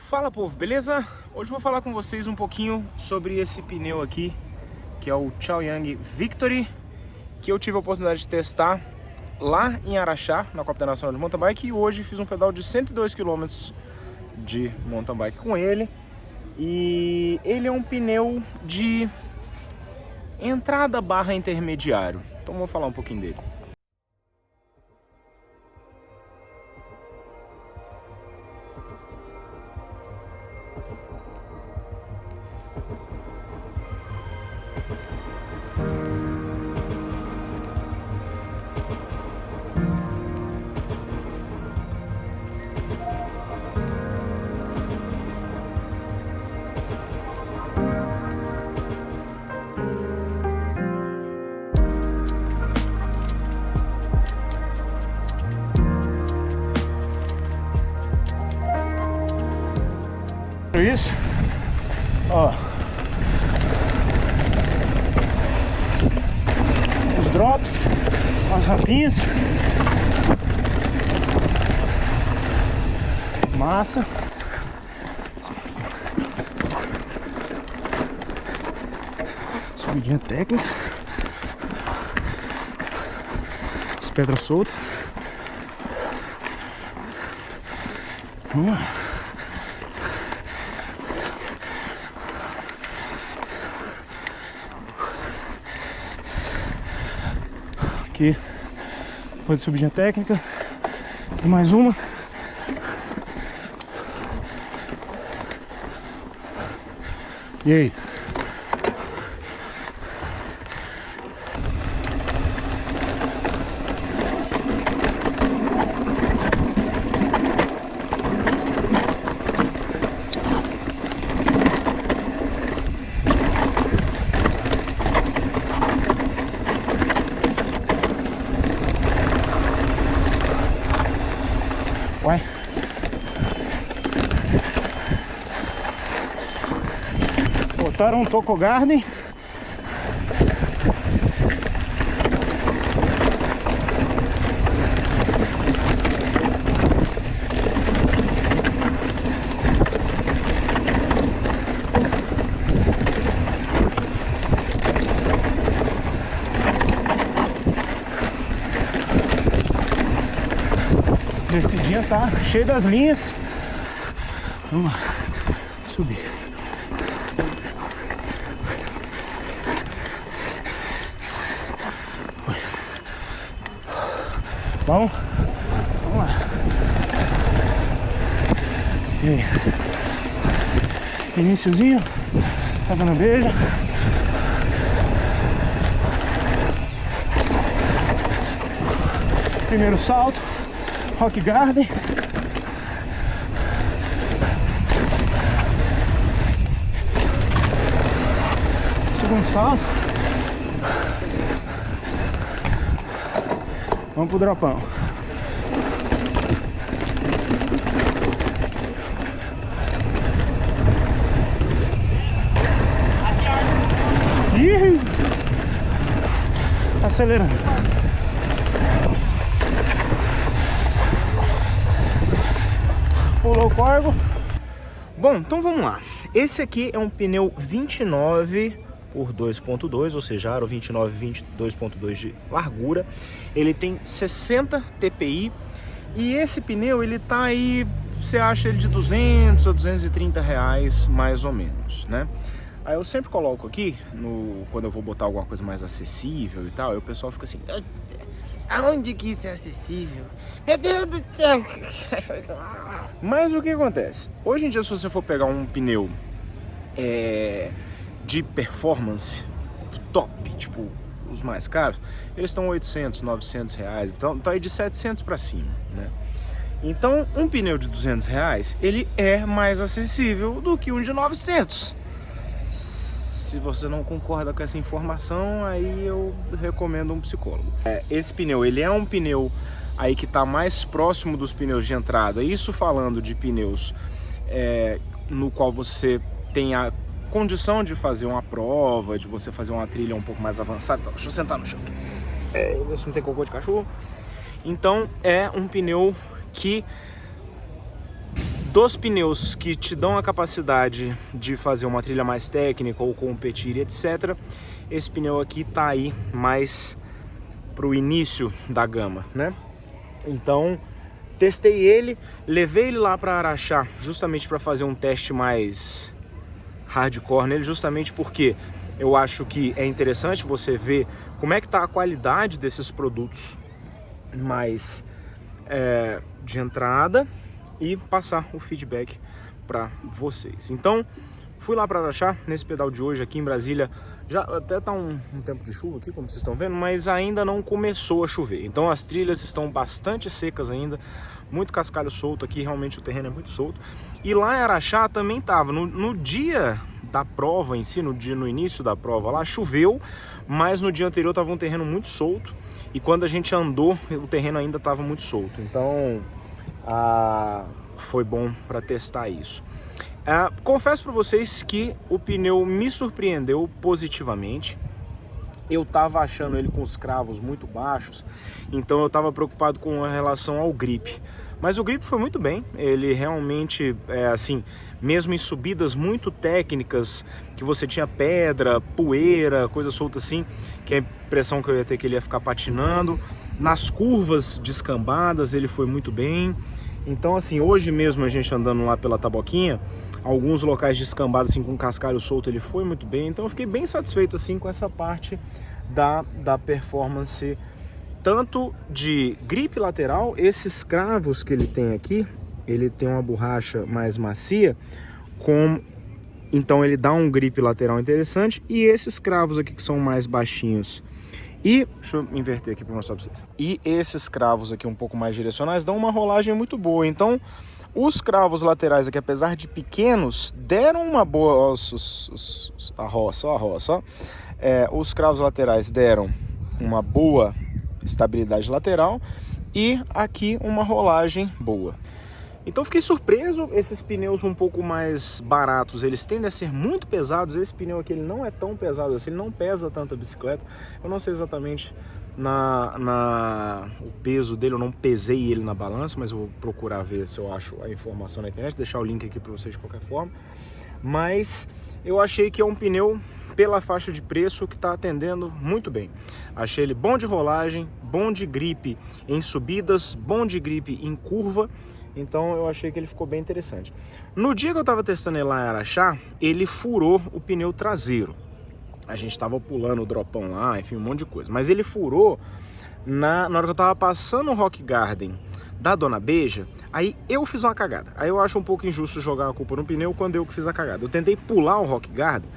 Fala, povo, beleza? Hoje eu vou falar com vocês um pouquinho sobre esse pneu aqui, que é o Chaoyang Victory, que eu tive a oportunidade de testar lá em Araxá, na Copa Nacional de Mountain Bike, e hoje fiz um pedal de 102 km de mountain bike com ele. E ele é um pneu de entrada barra intermediário, então vou falar um pouquinho dele. Isso, ó, os drops, as rapinhas, massa, subidinha técnica, as pedras soltas. Vamos lá. Aqui, depois de subidinha técnica, e mais uma. E aí? Ué. Botaram um Toco Garden. Descidinha tá cheio das linhas. Vamos lá, subir. Vamos lá. E aí? Iniciozinho, tá dando beija. Primeiro salto. Rock Garden. Segundo salto. Vamos pro dropão. Ih! Acelerando. Pulou o corvo. Bom, então vamos lá. Esse aqui é um pneu 29 por 2.2, ou seja, aro 29, 22.2 de largura. Ele tem 60 TPI e esse pneu ele tá aí, você acha ele de 200 a 230 reais mais ou menos, né? Aí eu sempre coloco aqui, quando eu vou botar alguma coisa mais acessível e tal, aí o pessoal fica assim: aonde que isso é acessível? Meu Deus do céu! Mas o que acontece? Hoje em dia, se você for pegar um pneu de performance top, tipo os mais caros, eles estão 800, 900 reais, então tá aí de 700 para cima, né? Então um pneu de 200 reais, ele é mais acessível do que um de 900. Se você não concorda com essa informação, aí eu recomendo um psicólogo. Esse pneu, ele é um pneu aí que está mais próximo dos pneus de entrada. Isso falando de pneus no qual você tem a condição de fazer uma prova, de você fazer uma trilha um pouco mais avançada. Então, deixa eu sentar no chão aqui. Ver se não tem cocô de cachorro. Então é um pneu que dos pneus que te dão a capacidade de fazer uma trilha mais técnica ou competir, etc. Esse pneu aqui tá aí mais pro início da gama, né? Então, testei ele, levei ele lá para Araxá justamente para fazer um teste mais hardcore nele, justamente porque eu acho que é interessante você ver como é que tá a qualidade desses produtos mais de entrada e passar o feedback para vocês. Então, fui lá para Araxá nesse pedal de hoje aqui em Brasília. Já até tá um tempo de chuva aqui, como vocês estão vendo, mas ainda não começou a chover. Então as trilhas estão bastante secas ainda, muito cascalho solto aqui, realmente o terreno é muito solto. E lá em Araxá também tava, no dia da prova em si, no início da prova lá, choveu, mas no dia anterior tava um terreno muito solto. E quando a gente andou, o terreno ainda estava muito solto. Então, foi bom para testar isso. Confesso para vocês que o pneu me surpreendeu positivamente. Eu estava achando ele com os cravos muito baixos, então eu estava preocupado com relação ao grip. Mas o grip foi muito bem, ele realmente, assim, mesmo em subidas muito técnicas, que você tinha pedra, poeira, coisa solta assim, que a impressão que eu ia ter que ele ia ficar patinando. Nas curvas descambadas ele foi muito bem. Então assim, hoje mesmo a gente andando lá pela Taboquinha, alguns locais descambados assim com cascalho solto, ele foi muito bem. Então eu fiquei bem satisfeito assim com essa parte da performance, tanto de grip lateral. Esses cravos que ele tem aqui, ele tem uma borracha mais macia, então ele dá um grip lateral interessante. E esses cravos aqui que são mais baixinhos, e deixa eu inverter aqui para mostrar para vocês, e esses cravos aqui um pouco mais direcionais dão uma rolagem muito boa. Então os cravos laterais aqui, apesar de pequenos, deram uma boa... a roça, ó. Os cravos laterais deram uma boa estabilidade lateral e aqui uma rolagem boa. Então fiquei surpreso. Esses pneus um pouco mais baratos, eles tendem a ser muito pesados. Esse pneu aqui ele não é tão pesado assim, ele não pesa tanto a bicicleta. Eu não sei exatamente o peso dele, eu não pesei ele na balança, mas eu vou procurar ver se eu acho a informação na internet, deixar o link aqui para vocês de qualquer forma. Mas eu achei que é um pneu, pela faixa de preço, que está atendendo muito bem. Achei ele bom de rolagem, bom de gripe em subidas, bom de gripe em curva. Então eu achei que ele ficou bem interessante. No dia que eu estava testando ele lá em Araxá, ele furou o pneu traseiro. A gente estava pulando o dropão lá, enfim, um monte de coisa. Mas ele furou na hora que eu estava passando o Rock Garden da Dona Beija. Aí eu fiz uma cagada. Aí eu acho um pouco injusto jogar a culpa no pneu quando eu que fiz a cagada. Eu tentei pular o Rock Garden,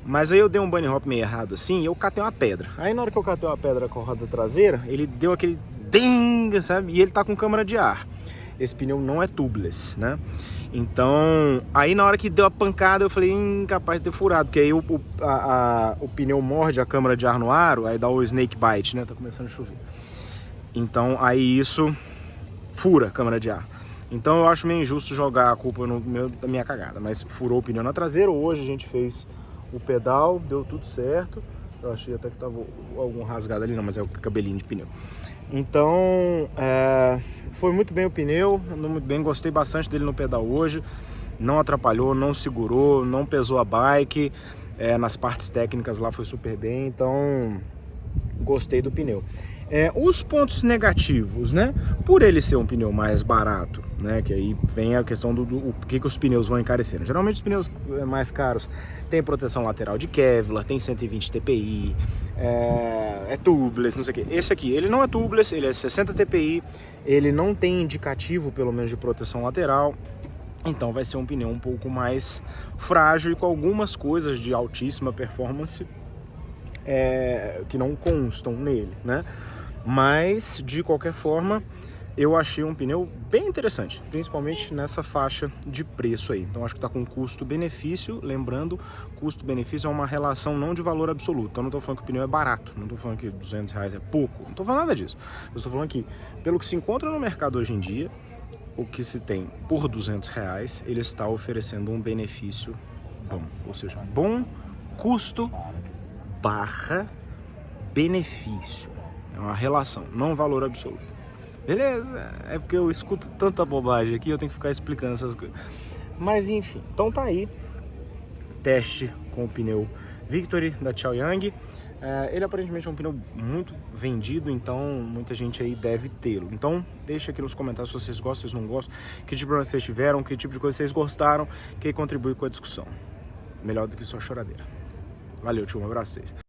mas aí eu dei um bunny hop meio errado assim e eu catei uma pedra. Aí na hora que eu catei uma pedra com a roda traseira, ele deu aquele ding, sabe? E ele tá com câmara de ar. Esse pneu não é tubeless, né? Então, aí na hora que deu a pancada, eu falei, incapaz de ter furado, porque aí o pneu morde a câmara de ar no aro, aí dá o snake bite, né? Tá começando a chover. Então, aí isso fura a câmara de ar. Então, eu acho meio injusto jogar a culpa da minha cagada, mas furou o pneu na traseira. Hoje a gente fez o pedal, deu tudo certo. Eu achei até que tava algum rasgado ali, não, mas é o cabelinho de pneu. Então, foi muito bem o pneu, andou muito bem, gostei bastante dele no pedal hoje. Não atrapalhou, não segurou, não pesou a bike. Nas partes técnicas lá foi super bem, então gostei do pneu. Os pontos negativos, né? Por ele ser um pneu mais barato, né? Que aí vem a questão do que os pneus vão encarecendo. Geralmente os pneus mais caros tem proteção lateral de Kevlar, tem 120 TPI, tubeless, não sei o que. Esse aqui, ele não é tubeless, ele é 60 TPI, ele não tem indicativo, pelo menos, de proteção lateral. Então vai ser um pneu um pouco mais frágil e com algumas coisas de altíssima performance que não constam nele, né? Mas, de qualquer forma, eu achei um pneu bem interessante, principalmente nessa faixa de preço aí. Então acho que está com custo-benefício. Lembrando, custo-benefício é uma relação não de valor absoluto. Eu não estou falando que o pneu é barato, não estou falando que R$200 é pouco, não estou falando nada disso. Eu estou falando que, pelo que se encontra no mercado hoje em dia, o que se tem por R$200, ele está oferecendo um benefício bom. Ou seja, bom custo / benefício. É uma relação, não valor absoluto. Beleza? É porque eu escuto tanta bobagem aqui, eu tenho que ficar explicando essas coisas. Mas enfim, então tá aí. Teste com o pneu Victory da Chaoyang. Ele aparentemente é um pneu muito vendido, então muita gente aí deve tê-lo. Então deixa aqui nos comentários se vocês gostam, se vocês não gostam, que tipo de problema vocês tiveram, que tipo de coisa vocês gostaram, que aí contribui com a discussão. Melhor do que só choradeira. Valeu, tio, um abraço pra vocês.